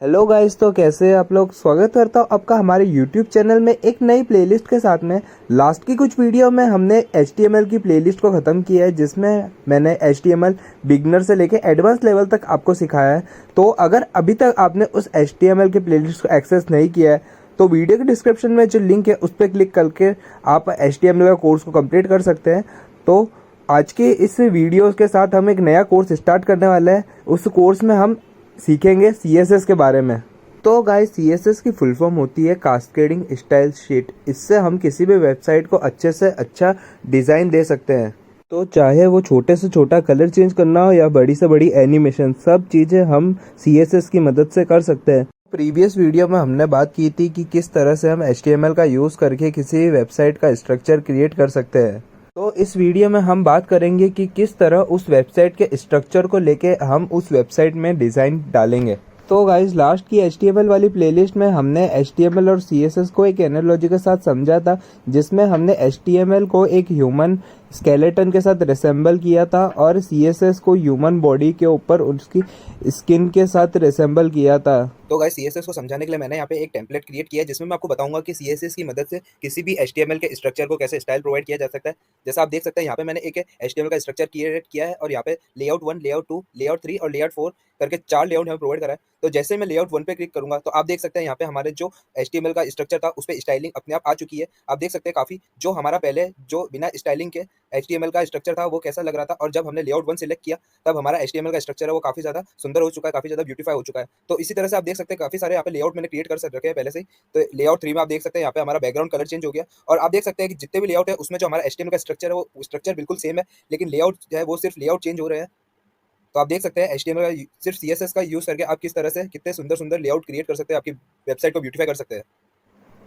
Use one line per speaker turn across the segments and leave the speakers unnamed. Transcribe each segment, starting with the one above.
Hello guys, तो कैसे हैं आप लोग। स्वागत करता हूँ आपका हमारे यूट्यूब चैनल में एक नई प्लेलिस्ट के साथ में। लास्ट की कुछ वीडियो में हमने HTML की प्लेलिस्ट को ख़त्म किया है, जिसमें मैंने HTML बिगनर से लेके एडवांस लेवल तक आपको सिखाया है। तो अगर अभी तक आपने उस HTML की प्लेलिस्ट को एक्सेस नहीं किया है तो वीडियो के डिस्क्रिप्शन में जो लिंक है उस पर क्लिक करके आप HTML का कोर्स को कंप्लीट कर सकते हैं। तो आज के इस वीडियो के साथ हम एक नया कोर्स स्टार्ट करने वाले हैं। उस कोर्स में हम सीखेंगे CSS के बारे में। तो गाइस, CSS की फुल फॉर्म होती है कास्केडिंग स्टाइल शीट। इससे हम किसी भी वेबसाइट को अच्छे से अच्छा डिज़ाइन दे सकते हैं। तो चाहे वो छोटे से छोटा कलर चेंज करना हो या बड़ी से बड़ी एनिमेशन, सब चीज़ें हम CSS की मदद से कर सकते हैं। प्रीवियस वीडियो में हमने बात की थी कि किस तरह से हम HTML का यूज़ करके किसी वेबसाइट का स्ट्रक्चर क्रिएट कर सकते हैं। तो इस वीडियो में हम बात करेंगे कि किस तरह उस वेबसाइट के स्ट्रक्चर को लेके हम उस वेबसाइट में डिज़ाइन डालेंगे। तो गाइज, लास्ट की HTML वाली प्लेलिस्ट में हमने HTML और CSS को एक एनालॉजी के साथ समझा था, जिसमें हमने HTML को एक ह्यूमन स्केलेटन के साथ रिसेंबल किया था और CSS को ह्यूमन बॉडी के ऊपर उसकी स्किन के साथ रिसेंबल किया था।
तो गाइस CSS को समझाने के लिए मैंने यहाँ पे एक टेम्पलेट क्रिएट किया है, जिसमें मैं आपको बताऊंगा कि CSS की मदद से किसी भी HTML के स्ट्रक्चर को कैसे स्टाइल प्रोवाइड किया जा सकता है। जैसा आप देख सकते हैं, यहाँ पे मैंने एक HTML का स्ट्रक्चर क्रिएट किया है और यहाँ पे लेआउट 1, लेआउट 2, लेआउट 3 और लेआउट 4 करके 4 लेआउट यहाँ प्रोवाइड करा है। तो जैसे मैं लेआउट 1 पे क्लिक करूंगा तो आप देख सकते हैं यहाँ पे हमारे जो HTML का स्ट्रक्चर था उस पर स्टाइलिंग अपने आप आ चुकी है। आप देख सकते हैं काफी जो हमारा पहले जो बिना स्टाइलिंग के HTML का स्ट्रक्चर था वो कैसा लग रहा था, और जब हमने लेआउट 1 सिलेक्ट किया तब हमारा HTML का स्ट्रक्चर है वो काफी ज्यादा सुंदर हो चुका है, काफी ज्यादा ब्यूटीफाई हो चुका है। तो इसी तरह से आप देख सकते हैं काफी सारे यहाँ पे लेआउट मैंने क्रिएट कर रखे हैं पहले से ही। तो लेआउट 3 में आप देख सकते हैं यहाँ पे हमारा बैकग्राउंड कलर चेंज हो गया, और आप देख सकते हैं कि जितने भी लेआउट है उसमें जो हमारा HTML का स्ट्रक्चर है वो स्ट्रक्चर बिल्कुल सेम है, लेकिन लेआउट जो है वो सिर्फ लेआउट चेंज हो रहे हैं। तो आप देख सकते हैं HTML का सिर्फ CSS का यूज करके आप किस तरह से कितने सुंदर सुंदर लेआउट क्रिएट कर सकते हैं, आपकी वेबसाइट को ब्यूटीफाई कर सकते हैं।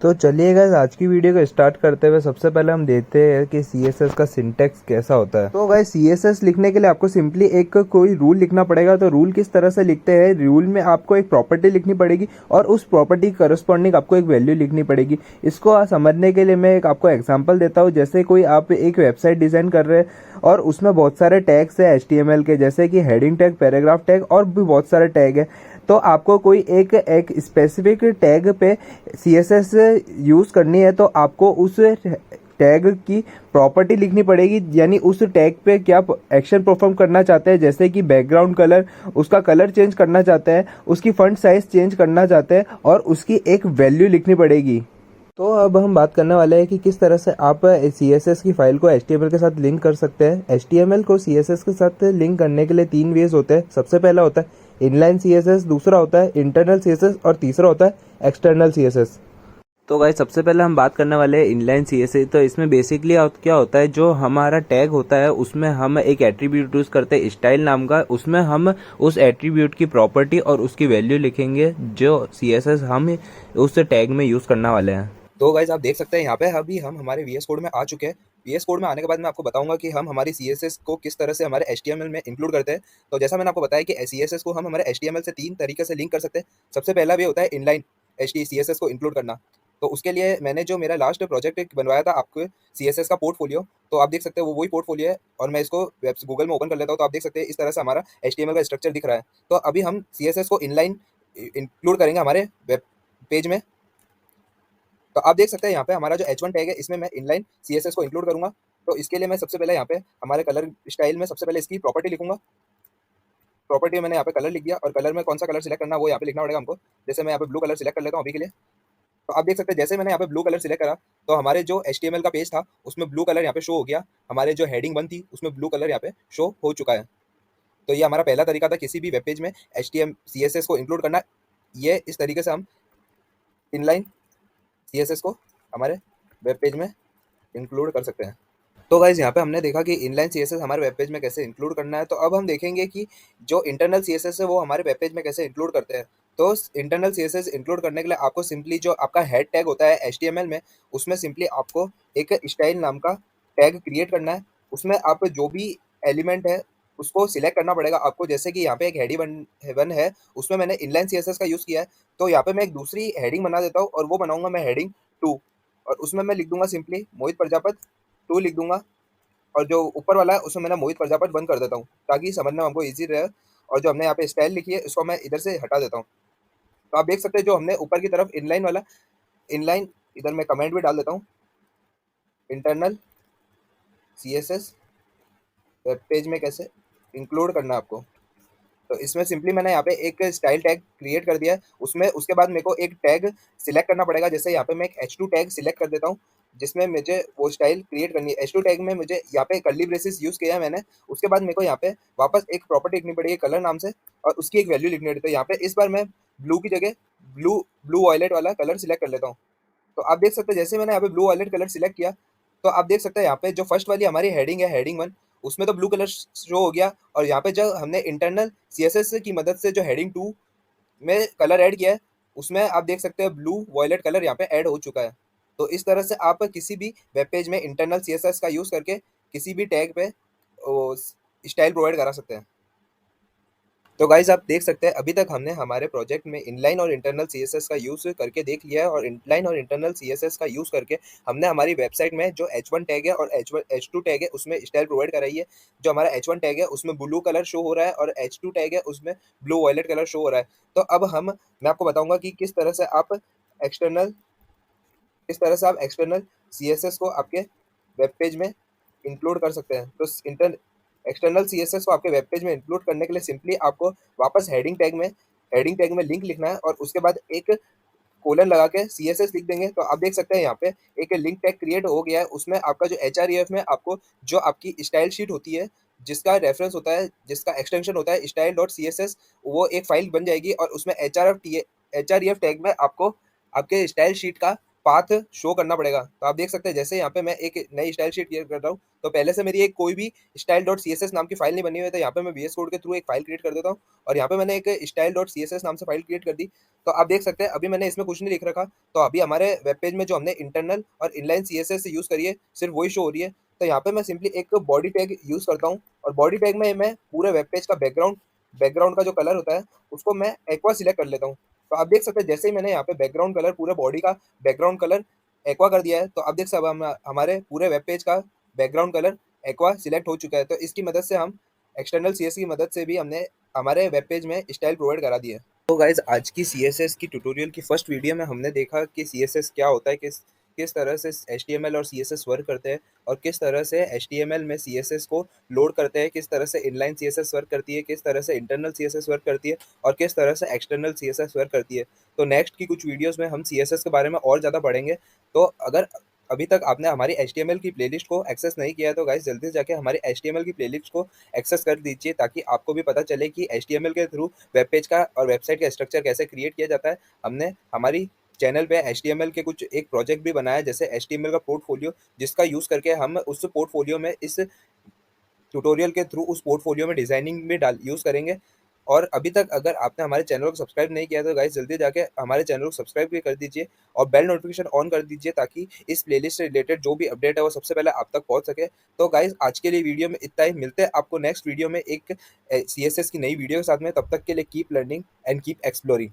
तो चलिए गाइस, आज की वीडियो को स्टार्ट करते हुए सबसे पहले हम देखते हैं कि CSS का सिंटैक्स कैसा होता है। तो गाइस, CSS लिखने के लिए आपको सिंपली एक कोई रूल लिखना पड़ेगा। तो रूल किस तरह से लिखते हैं, रूल में आपको एक प्रॉपर्टी लिखनी पड़ेगी और उस प्रॉपर्टी करस्पॉन्डिंग आपको एक वैल्यू लिखनी पड़ेगी। इसको समझने के लिए मैं एक आपको एग्जाम्पल देता हूँ। जैसे कोई आप एक वेबसाइट डिज़ाइन कर रहे हैं और उसमें बहुत सारे टैग्स है HTML के, जैसे कि हेडिंग टैग, पैराग्राफ टैग और भी बहुत सारे टैग है। तो आपको कोई एक स्पेसिफिक टैग पे CSS यूज़ करनी है तो आपको उस टैग की प्रॉपर्टी लिखनी पड़ेगी, यानी उस टैग पे क्या एक्शन परफॉर्म करना चाहते हैं। जैसे कि बैकग्राउंड कलर, उसका कलर चेंज करना चाहते हैं, उसकी फॉन्ट साइज चेंज करना चाहते हैं और उसकी एक वैल्यू लिखनी पड़ेगी। तो अब हम बात करने वाले हैं कि किस तरह से आप CSS की फाइल को HTML के साथ लिंक कर सकते हैं। HTML को CSS के साथ लिंक करने के लिए 3 वेज होते हैं। सबसे पहला होता है इनलाइन CSS, दूसरा होता है इंटरनल CSS और तीसरा होता है एक्सटर्नल CSS। तो गाइस, सबसे पहले हम बात करने वाले हैं इनलाइन CSS। तो इसमें बेसिकली क्या होता है, जो हमारा टैग होता है उसमें हम एक एट्रीब्यूट यूज़ करते हैं स्टाइल नाम का। उसमें हम उस एट्रीब्यूट की प्रॉपर्टी और उसकी वैल्यू लिखेंगे जो CSS हम उस टैग में यूज़ करने वाले हैं।
तो गाइज आप देख सकते हैं यहाँ पे अभी हम हमारे VS कोड में आ चुके हैं। VS कोड में आने के बाद मैं आपको बताऊंगा कि हम हमारी CSS को किस तरह से हमारे HTML में इंक्लूड करते हैं। तो जैसा मैंने आपको बताया कि CSS को हम हमारे HTML से 3 तरीके से लिंक कर सकते हैं। सबसे पहला भी होता है इनलाइन CSS को इंक्लूड करना। तो उसके लिए मैंने जो मेरा लास्ट प्रोजेक्ट बनवाया था आपको CSS का पोर्टफोलियो, तो आप देख सकते हैं वो वही पोर्टफोलियो है, और मैं इसको गूगल में ओपन कर लेता हूँ। तो आप देख सकते हैं इस तरह से हमारा HTML का स्ट्रक्चर दिख रहा है। तो अभी हम CSS को इनलाइन इंक्लूड करेंगे हमारे वेब पेज में। तो आप देख सकते हैं यहाँ पे हमारा जो H1 टैग है इसमें मैं इनलाइन CSS को इंक्लूड करूंगा। तो इसके लिए मैं सबसे पहले यहाँ पे हमारे कलर स्टाइल में सबसे पहले इसकी प्रॉपर्टी लिखूंगा। प्रॉपर्टी में मैंने यहाँ पे कलर लिख दिया, और कलर में कौन सा कलर सिलेक्ट करना है वो यहाँ पे लिखना पड़ेगा हमको। जैसे मैं यहाँ पे ब्लू कलर सिलेक्ट कर लेता हूँ अभी के लिए। तो आप देख सकते हैं जैसे मैंने यहाँ पे ब्लू कलर सिलेक्ट करा तो हमारे जो HTML का पेज था उसमें ब्लू कलर यहाँ पे शो हो गया। हमारे जो हेडिंग 1 थी उसमें ब्लू कलर यहाँ पे शो हो चुका है। तो ये हमारा पहला तरीका था किसी भी वेब पेज में CSS को इंक्लूड करना। ये इस तरीके से हम इनलाइन CSS को हमारे वेब पेज में इंक्लूड कर सकते हैं। तो गाइज यहाँ पे हमने देखा कि इनलाइन CSS हमारे वेब पेज में कैसे इंक्लूड करना है। तो अब हम देखेंगे कि जो इंटरनल CSS है वो हमारे वेब पेज में कैसे इंक्लूड करते हैं। तो इंटरनल CSS इंक्लूड करने के लिए आपको सिंपली जो आपका हेड टैग होता है HTML में, उसमें सिंपली आपको एक स्टाइल नाम का टैग क्रिएट करना है। उसमें आप जो भी एलिमेंट है उसको सिलेक्ट करना पड़ेगा आपको। जैसे कि यहाँ पे एक हेडिंग वन है, उसमें मैंने इनलाइन CSS का यूज़ किया है। तो यहाँ पे मैं एक दूसरी हेडिंग बना देता हूँ और वो बनाऊंगा मैं हेडिंग 2, और उसमें मैं लिख दूंगा सिंपली मोहित प्रजापत 2 लिख दूंगा। और जो ऊपर वाला है उसमें मैंने मोहित प्रजापत 1 कर देता हूँ ताकि समझना हमको ईजी रहे। और जो हमने यहाँ पे स्टाइल लिखी है उसको मैं इधर से हटा देता हूँ। तो आप देख सकते हैं जो हमने ऊपर की तरफ इनलाइन वाला इनलाइन, इधर मैं कमेंट भी डाल देता हूँ, इंटरनल CSS वेब पेज में कैसे इंक्लूड करना है आपको। तो इसमें सिंपली मैंने यहाँ पे एक स्टाइल टैग क्रिएट कर दिया है, उसमें उसके बाद मेरे को एक टैग सिलेक्ट करना पड़ेगा। जैसे यहाँ पे मैं एक H2 टैग सिलेक्ट कर देता हूँ, जिसमें मुझे वो स्टाइल क्रिएट करनी है। H2 टैग में मुझे यहाँ पे कर्ली ब्रेसेस यूज किया है मैंने। उसके बाद मेरे को यहाँ पे वापस एक प्रॉपर्टी लिखनी पड़ेगी कलर नाम से, और उसकी एक वैल्यू लिखनी पड़ती है। यहाँ पे इस बार मैं ब्लू की जगह ब्लू ब्लू वॉयलेट वाला कलर सिलेक्ट कर लेता हूँ। तो आप देख सकते हैं जैसे मैंने यहाँ पे ब्लू वॉयलेट कलर सिलेक्ट किया, तो आप देख सकते हैं यहाँ पे जो फर्स्ट वाली हमारी हेडिंग है, हेडिंग 1, उसमें तो ब्लू कलर शो हो गया। और यहाँ पे जब हमने इंटरनल CSS की मदद से जो हेडिंग 2 में कलर ऐड किया है, उसमें आप देख सकते हैं ब्लू वॉयलेट कलर यहाँ पे ऐड हो चुका है। तो इस तरह से आप किसी भी वेब पेज में इंटरनल CSS का यूज़ करके किसी भी टैग पे स्टाइल प्रोवाइड करा सकते हैं। तो गाइज आप देख सकते हैं अभी तक हमने हमारे प्रोजेक्ट में इनलाइन और इंटरनल CSS का यूज़ करके देख लिया है, और इनलाइन और इंटरनल CSS का यूज़ करके हमने हमारी वेबसाइट में जो H1 टैग है और H2 टैग है उसमें स्टाइल प्रोवाइड कराई है। जो हमारा H1 टैग है उसमें ब्लू कलर शो हो रहा है और H2 टैग है उसमें ब्लू वॉयलेट कलर शो हो रहा है। तो अब मैं आपको बताऊंगा कि एक्सटर्नल किस तरह से आप एक्सटर्नल CSS को आपके वेब पेज में इंक्लूड कर सकते हैं। तो एक्सटर्नल CSS को आपके वेब पेज में इंक्लूड करने के लिए सिंपली आपको वापस हेडिंग टैग में लिंक लिखना है, और उसके बाद एक कोलन लगा के CSS लिख देंगे। तो आप देख सकते हैं यहाँ पे एक लिंक टैग क्रिएट हो गया है। उसमें आपका जो HREF में आपको जो आपकी स्टाइल शीट होती है, जिसका रेफरेंस होता है, जिसका एक्सटेंशन होता है style.css, वो एक फाइल बन जाएगी, और उसमें HREF टैग में आपको आपके स्टाइल शीट का पाथ शो करना पड़ेगा। तो आप देख सकते हैं जैसे यहाँ पे मैं एक नई स्टाइल शीट क्रिएट कर रहा हूँ, तो पहले से मेरी एक कोई भी style.css नाम की फाइल नहीं बनी हुई है। तो यहाँ पे मैं VS कोड के थ्रू एक फाइल क्रिएट कर देता हूँ, और यहाँ पे मैंने एक style.css नाम से फाइल क्रिएट कर दी। तो आप देख सकते हैं अभी मैंने इसमें कुछ नहीं लिख रखा, तो अभी हमारे वेब पेज में जो हमने इंटरनल और इनलाइन CSS यूज़ करी है सिर्फ वही शो हो रही है। तो यहाँ पे मैं सिंपली एक बॉडी टैग यूज़ करता हूँ, और बॉडी टैग में मैं पूरे वेब पेज का बैकग्राउंड का जो कलर होता है उसको मैं एक्वा सिलेक्ट कर लेता हूँ। तो आप देख सकते हैं जैसे ही मैंने यहाँ पे बैकग्राउंड कलर, पूरे बॉडी का बैकग्राउंड कलर एक्वा कर दिया है, तो आप देख सकते हैं हमारे पूरे वेब पेज का बैकग्राउंड कलर एक्वा सिलेक्ट हो चुका है। तो इसकी मदद से हम एक्सटर्नल CSS की मदद से भी हमने हमारे वेब पेज में स्टाइल प्रोवाइड करा दिया है। तो गाइज आज की CSS की ट्यूटोरियल की फर्स्ट वीडियो में हमने देखा कि CSS क्या होता है, किस किस तरह से HTML और CSS वर्क करते हैं, और किस तरह से HTML में CSS को लोड करते हैं, किस तरह से इनलाइन CSS वर्क करती है, किस तरह से इंटरनल CSS वर्क करती है, और किस तरह से एक्सटर्नल CSS वर्क करती है। तो नेक्स्ट की कुछ वीडियोस में हम CSS के बारे में और ज़्यादा पढ़ेंगे। तो अगर अभी तक आपने हमारी HTML की प्लेलिस्ट को एक्सेस नहीं किया है, तो गाइस जल्दी से जाके हमारी HTML की प्लेलिस्ट को एक्सेस कर दीजिए, ताकि आपको भी पता चले कि HTML के थ्रू वेब पेज का और वेबसाइट का स्ट्रक्चर कैसे क्रिएट किया जाता है। हमने हमारी चैनल पे HTML के कुछ एक प्रोजेक्ट भी बनाया है, जैसे HTML का पोर्टफोलियो, जिसका यूज़ करके हम उस पोर्टफोलियो में इस ट्यूटोरियल के थ्रू उस पोर्टफोलियो में डिजाइनिंग में डाल यूज़ करेंगे। और अभी तक अगर आपने हमारे चैनल को सब्सक्राइब नहीं किया तो गाइस जल्दी जाके हमारे चैनल को सब्सक्राइब भी कर दीजिए, और बेल नोटिफिकेशन ऑन कर दीजिए, ताकि इस प्लेलिस्ट से रिलेटेड जो भी अपडेट है वो सबसे पहले आप तक पहुंच सके। तो गाइस आज के लिए वीडियो में इतना ही, मिलते हैं आपको नेक्स्ट वीडियो में एक CSS की नई वीडियो के साथ में। तब तक के लिए keep learning and keep exploring.